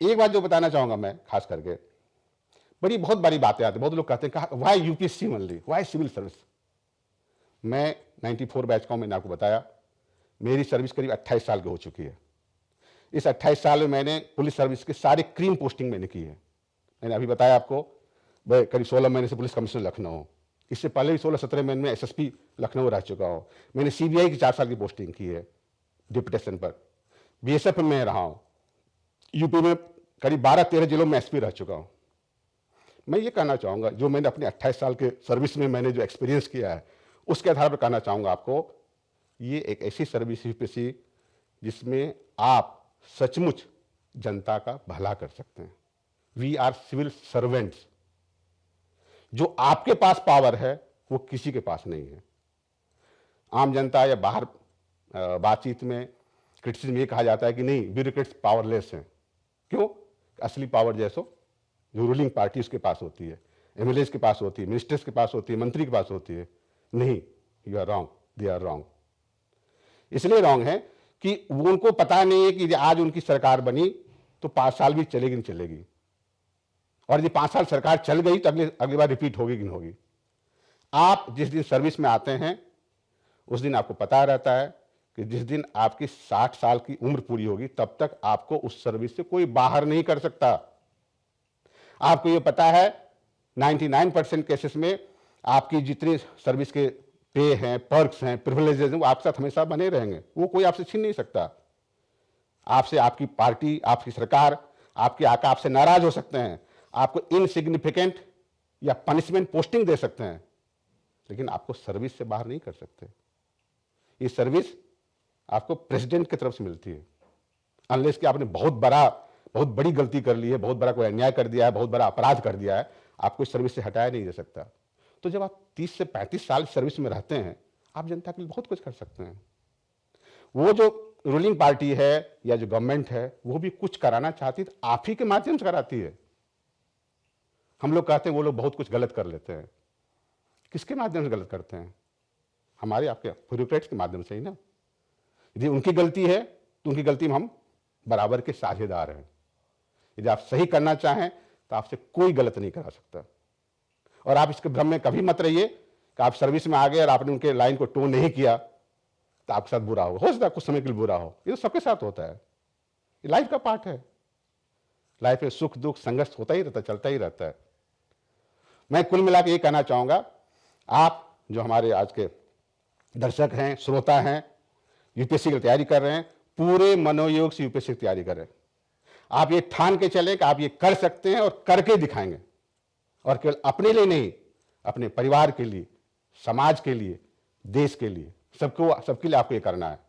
एक बात जो बताना चाहूंगा मैं खास करके, बहुत बड़ी बातें आती, बहुत लोग कहते हैं why UPSC only, why civil service. मैं 94 बैच का हूं, मैंने आपको बताया। मेरी सर्विस करीब 28 साल की हो चुकी है। इस 28 साल में मैंने पुलिस सर्विस की सारी क्रीम पोस्टिंग मैंने की है। मैंने अभी बताया आपको, मैं करीब 16 महीने से पुलिस कमिश्नर लखनऊ, इससे पहले भी 16-17 महीने में एसएसपी लखनऊ रह चुका हूँ। मैंने सीबीआई की 4 साल की पोस्टिंग की है डिप्यूटेशन पर। बीएसएफ में रहा हूँ, यूपी में करीब 12-13 जिलों में एसपी रह चुका हूँ। मैं ये कहना चाहूँगा, जो मैंने अपने 28 साल के सर्विस में मैंने जो एक्सपीरियंस किया है, उसके आधार पर कहना चाहूँगा आपको, ये एक ऐसी सर्विस यूपीएससी जिसमें आप सचमुच जनता का भला कर सकते हैं। We are civil servants. जो आपके पास पावर है वो किसी के पास नहीं है। आम जनता या बाहर बातचीत में क्रिटिसिज्म ये कहा जाता है कि नहीं, ब्यूरोक्रेट्स पावरलेस हैं। क्यों? असली पावर जैसो जो रूलिंग पार्टी उसके पास होती है, एमएलए के पास होती है, मिनिस्टर्स के पास होती है, मंत्री के पास होती है। नहीं, you are wrong, they are wrong. इसलिए रॉन्ग है कि उनको पता नहीं है कि आज उनकी सरकार बनी तो 5 साल भी चलेगी नहीं चलेगी, और यदि 5 साल सरकार चल गई तो अगली बार रिपीट होगी कि नहीं होगी। आप जिस दिन सर्विस में आते हैं उस दिन आपको पता रहता है कि जिस दिन आपकी 60 साल की उम्र पूरी होगी तब तक आपको उस सर्विस से कोई बाहर नहीं कर सकता। आपको यह पता है 99% केसेस में आपकी जितनी सर्विस के पे हैं, पर्क्स हैं, प्रिविलेजेस हैं, वो आपके साथ हमेशा बने रहेंगे, वो कोई आपसे छीन नहीं सकता। आपसे आपकी पार्टी, आपकी सरकार, आपके आका आपसे नाराज हो सकते हैं, आपको इनसिग्निफिकेंट या पनिशमेंट पोस्टिंग दे सकते हैं, लेकिन आपको सर्विस से बाहर नहीं कर सकते। ये सर्विस आपको प्रेसिडेंट की तरफ से मिलती है, अनलेस कि आपने बहुत बड़ी गलती कर ली है, बहुत बड़ा कोई अन्याय कर दिया है, बहुत बड़ा अपराध कर दिया है, आपको इस सर्विस से हटाया नहीं जा सकता। तो जब आप 30 से 35 साल सर्विस में रहते हैं, आप जनता के लिए बहुत कुछ कर सकते हैं। वो जो रूलिंग पार्टी है या जो गवर्नमेंट है, वो भी कुछ कराना चाहती तो आप ही के माध्यम से कराती है। हम लोग कहते हैं वो लोग बहुत कुछ गलत कर लेते हैं। किसके माध्यम से गलत करते हैं? हमारे आपके ब्यूरोक्रेट्स के माध्यम से ही ना। यदि उनकी गलती है तो उनकी गलती में हम बराबर के साझेदार हैं। यदि आप सही करना चाहें तो आपसे कोई गलत नहीं करा सकता। और आप इसके भ्रम में कभी मत रहिए कि आप सर्विस में आ गए और आपने उनके लाइन को टोन नहीं किया तो आपके साथ बुरा हो सकता है, कुछ समय के लिए बुरा हो। ये तो सबके साथ होता है, ये लाइफ का पार्ट है। लाइफ में सुख दुख संघर्ष होता ही रहता है, चलता ही रहता है। मैं कुल मिला के ये कहना चाहूंगा, आप जो हमारे आज के दर्शक हैं, श्रोता हैं, यूपीएससी की तैयारी कर रहे हैं, पूरे मनोयोग से यूपीएससी की तैयारी करें। आप ये ठान के चलें कि आप ये कर सकते हैं और करके दिखाएंगे, और केवल अपने लिए नहीं, अपने परिवार के लिए, समाज के लिए, देश के लिए, सबके लिए आपको ये करना है।